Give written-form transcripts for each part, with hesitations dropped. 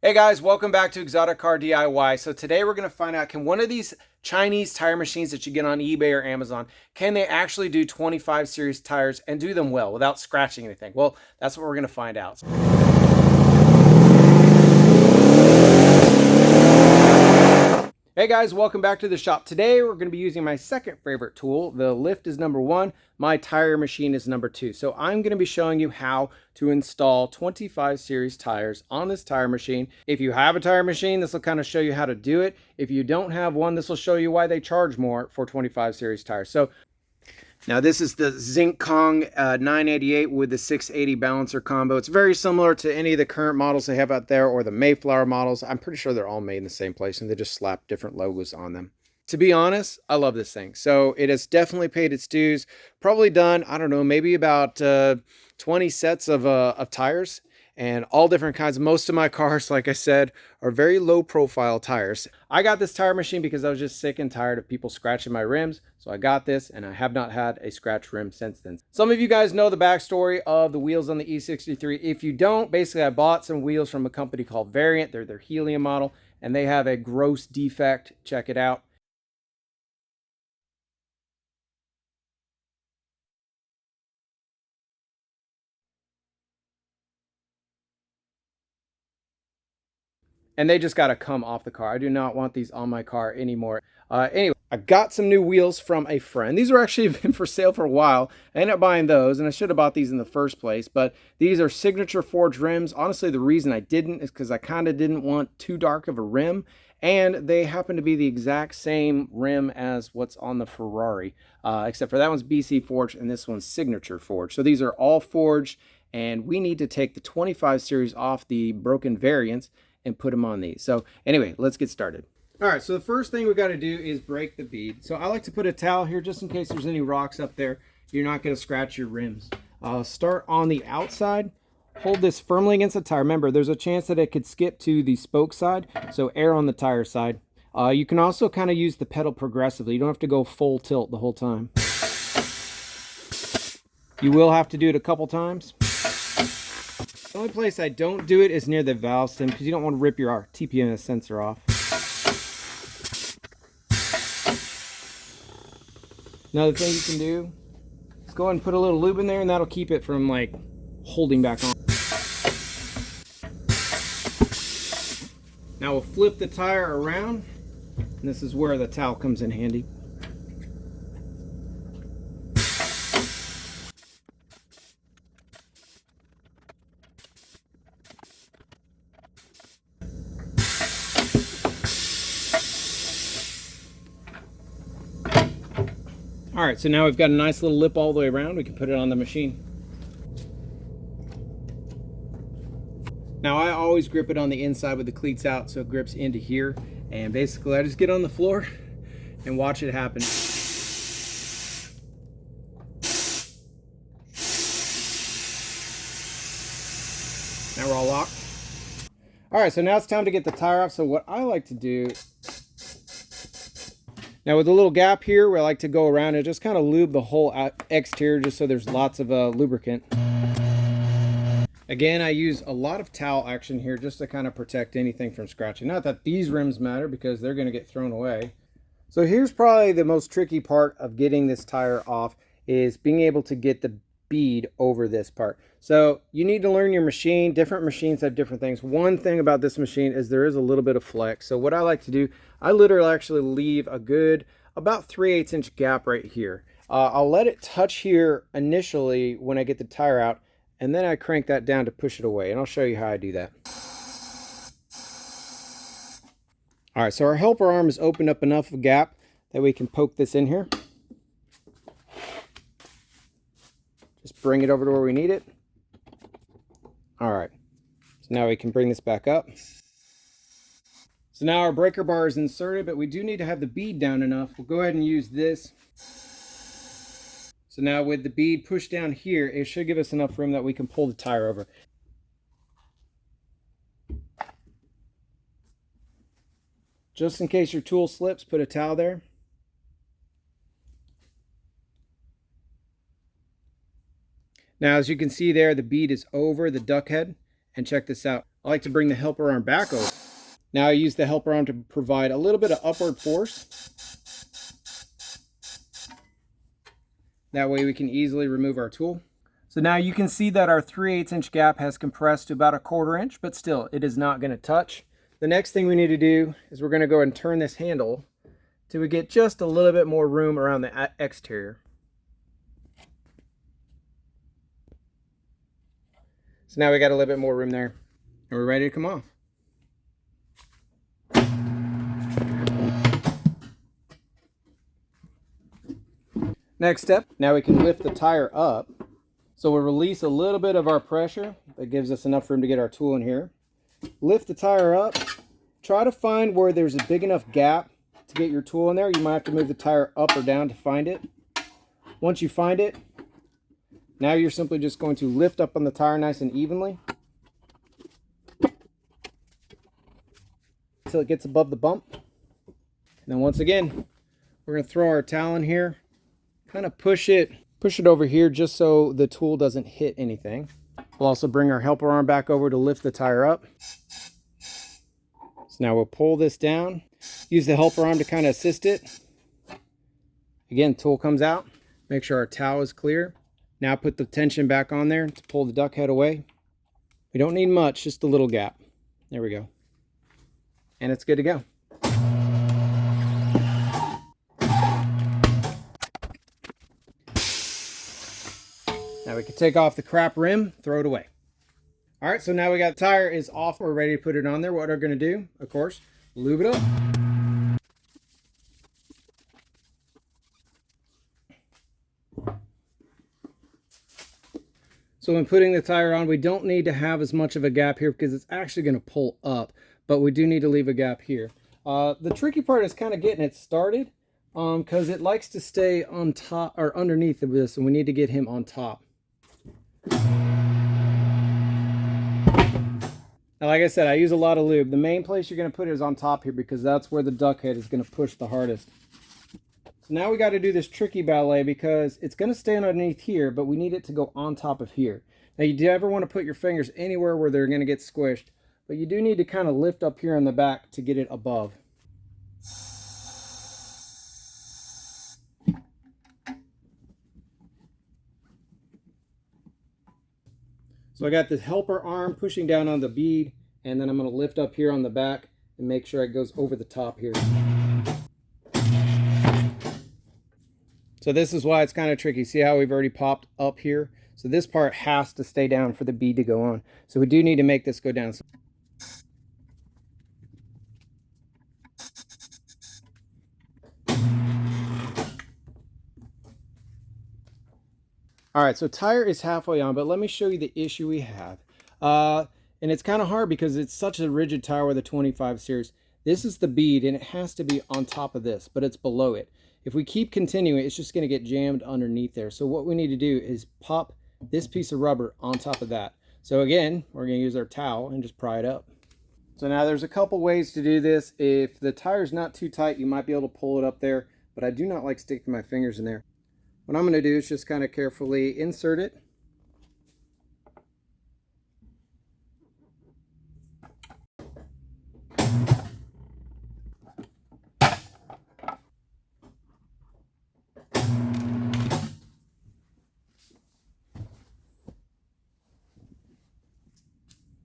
Hey guys, welcome back to Exotic Car DIY. So today we're going to find out, can one of these Chinese tire machines that you get on eBay or Amazon, can they actually do 25 series tires and do them well without scratching anything? Well, that's what we're going to find out. Hey guys, welcome back to the shop. Today we're going to be using my second favorite tool. The lift is number one, my tire machine is number two. So I'm going to be showing you how to install 25 series tires on this tire machine. If you have a tire machine, this will kind of show you how to do it. If you don't have one, this will show you why they charge more for 25 series tires. So now this is the xinkong 988 with the 680 balancer combo. It's very similar to any of the current models they have out there or the Mayflower models. I'm pretty sure they're all made in the same place and they just slap different logos on them. To be honest, I love this thing. So it has definitely paid its dues. Probably done, I don't know, maybe about 20 sets of tires. And all different kinds. Most of my cars, like I said, are very low profile tires. I got this tire machine because I was just sick and tired of people scratching my rims. So I got this and I have not had a scratch rim since then. Some of you guys know the backstory of the wheels on the e63. If you don't, basically I bought some wheels from a company called Variant. They're their helium model and they have a gross defect. Check it out. And they just got to come off the car. I do not want these on my car anymore. Anyway, I got some new wheels from a friend. These were actually been for sale for a while. I ended up buying those, and I should have bought these in the first place, but these are signature forged rims. Honestly, the reason I didn't is because I kind of didn't want too dark of a rim, and they happen to be the exact same rim as what's on the Ferrari, except for that one's BC forged, and this one's signature forged. So these are all forged, and we need to take the 25 series off the broken variants and put them on these. So anyway, let's get started. All right, so the first thing we got to do is break the bead. So I like to put a towel here just in case there's any rocks up there. You're not going to scratch your rims. Start on the outside. Hold this firmly against the tire. Remember, there's a chance that it could skip to the spoke side, so err on the tire side. You can also kind of use the pedal progressively. You don't have to go full tilt the whole time. You will have to do it a couple times. The only place I don't do it is near the valve stem because you don't want to rip your TPMS sensor off. Another thing you can do is go ahead and put a little lube in there and that'll keep it from like holding back on. Now we'll flip the tire around and this is where the towel comes in handy. All right, so now we've got a nice little lip all the way around. We can put it on the machine. Now I always grip it on the inside with the cleats out so it grips into here. And basically I just get on the floor and watch it happen. Now we're all locked. All right, so now it's time to get the tire off. So what I like to do, now with a little gap here where I like to go around and just kind of lube the whole exterior just so there's lots of lubricant. Again, I use a lot of towel action here just to kind of protect anything from scratching. Not that these rims matter because they're going to get thrown away. So here's probably the most tricky part of getting this tire off is being able to get the bead over this part. So you need to learn your machine. Different machines have different things. One thing about this machine is there is a little bit of flex. So what I like to do, I literally actually leave a good about 3/8 inch gap right here. I'll let it touch here initially when I get the tire out, and then I crank that down to push it away, and I'll show you how I do that. All right, so our helper arm is opened up enough of a gap that we can poke this in here. Just bring it over to where we need it. All right, so now we can bring this back up. So now our breaker bar is inserted, but we do need to have the bead down enough. We'll go ahead and use this. So now with the bead pushed down here, it should give us enough room that we can pull the tire over. Just in case your tool slips, put a towel there. Now, as you can see there, the bead is over the duck head. And check this out. I like to bring the helper arm back over. Now I use the helper arm to provide a little bit of upward force. That way we can easily remove our tool. So now you can see that our 3/8 inch gap has compressed to about 1/4 inch, but still it is not going to touch. The next thing we need to do is we're going to go and turn this handle till we get just a little bit more room around the exterior. So now we got a little bit more room there and we're ready to come off. Next step, now we can lift the tire up. So we'll release a little bit of our pressure. That gives us enough room to get our tool in here. Lift the tire up. Try to find where there's a big enough gap to get your tool in there. You might have to move the tire up or down to find it. Once you find it, now you're simply just going to lift up on the tire nice and evenly until it gets above the bump. And then once again, we're going to throw our towel in here, kind of push it over here just so the tool doesn't hit anything. We'll also bring our helper arm back over to lift the tire up. So now we'll pull this down, use the helper arm to kind of assist it. Again, tool comes out, make sure our towel is clear. Now put the tension back on there to pull the duck head away. We don't need much, just a little gap. There we go. And it's good to go. Now we can take off the crap rim, throw it away. All right, so now we got the tire is off. We're ready to put it on there. What we're going to do, of course, lube it up. So when putting the tire on, we don't need to have as much of a gap here because it's actually going to pull up, but we do need to leave a gap here. The tricky part is kind of getting it started because it likes to stay on top or underneath of this, and we need to get him on top. Now, like I said, I use a lot of lube. The main place you're going to put it is on top here because that's where the duck head is going to push the hardest. So now we got to do this tricky ballet because it's going to stay underneath here, but we need it to go on top of here. Now, you do ever want to put your fingers anywhere where they're going to get squished, but you do need to kind of lift up here on the back to get it above. So I got the helper arm pushing down on the bead, and then I'm going to lift up here on the back and make sure it goes over the top here. So this is why it's kind of tricky. See how we've already popped up here? So this part has to stay down for the bead to go on. So we do need to make this go down. All right, so tire is halfway on, but let me show you the issue we have. And it's kind of hard because it's such a rigid tire with a 25 series. This is the bead, and it has to be on top of this, but it's below it. If we keep continuing, it's just going to get jammed underneath there. So what we need to do is pop this piece of rubber on top of that. So again, we're going to use our towel and just pry it up. So now there's a couple ways to do this. If the tire's not too tight, you might be able to pull it up there, but I do not like sticking my fingers in there. What I'm going to do is just kind of carefully insert it.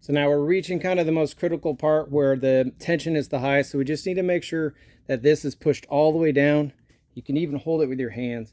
So now we're reaching kind of the most critical part where the tension is the highest. So we just need to make sure that this is pushed all the way down. You can even hold it with your hands.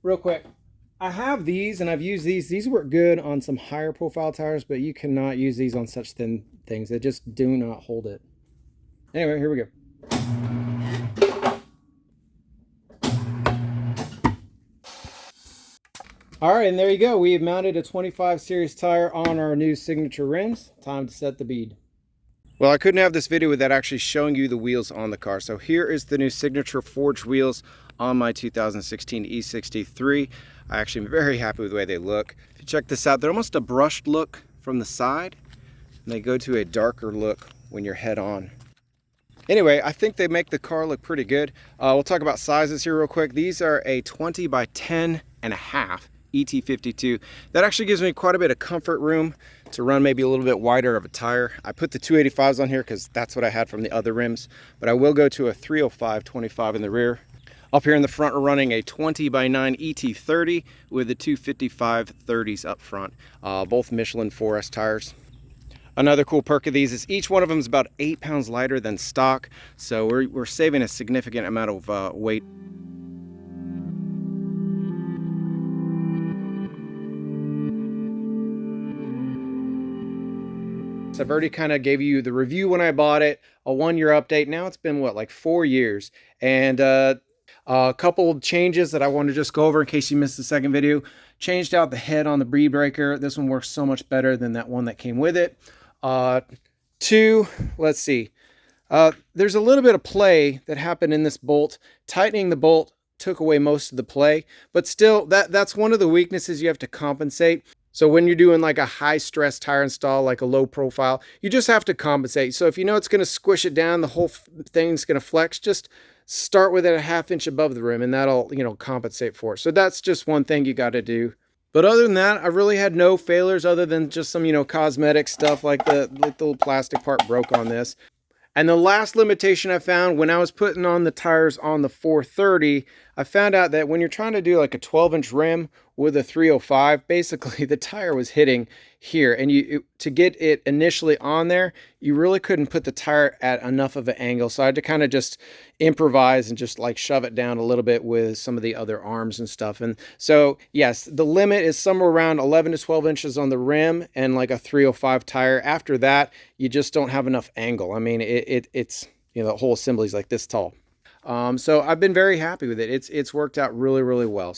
Real quick, I have these and I've used these. These work good on some higher profile tires, but you cannot use these on such thin things. They just do not hold it. Anyway, here we go. All right, and there you go. We have mounted a 25 series tire on our new signature rims. Time to set the bead. Well, I couldn't have this video without actually showing you the wheels on the car. So here is the new signature forged wheels on my 2016 e63. I actually am very happy with the way they look. If you check this out, they're almost a brushed look from the side, and they go to a darker look when you're head on. Anyway, I think they make the car look pretty good. We'll talk about sizes here real quick. These are a 20 by 10 and a half ET52. That actually gives me quite a bit of comfort room to run maybe a little bit wider of a tire. I put the 285s on here because that's what I had from the other rims, but I will go to a 305 25 in the rear. Up here in the front, we're running a 20x9 ET30 with the 255 30s up front, both Michelin 4S tires. Another cool perk of these is each one of them is about 8 pounds lighter than stock, so we're saving a significant amount of weight. I've already kind of gave you the review when I bought it, a 1-year update. Now it's been what, like 4 years, and a couple changes that I want to just go over in case you missed the second video. Changed out the head on the bead breaker. This one works so much better than that one that came with it. Two, let's see. There's a little bit of play that happened in this bolt. Tightening the bolt took away most of the play, but still, that's one of the weaknesses you have to compensate. So when you're doing like a high stress tire install, like a low profile, you just have to compensate. So if you know it's going to squish it down, the whole thing's going to flex, just start with it a 1/2 inch above the rim, and that'll, compensate for it. So that's just one thing you got to do. But other than that, I really had no failures other than just some, cosmetic stuff like the little plastic part broke on this. And the last limitation I found when I was putting on the tires on the 430, I found out that when you're trying to do like a 12-inch rim with a 305, basically the tire was hitting here. And to get it initially on there, you really couldn't put the tire at enough of an angle. So I had to kind of just improvise and just like shove it down a little bit with some of the other arms and stuff. And so, yes, the limit is somewhere around 11 to 12 inches on the rim and like a 305 tire. After that, you just don't have enough angle. I mean, it's the whole assembly is like this tall. So I've been very happy with it. It's worked out really, really well.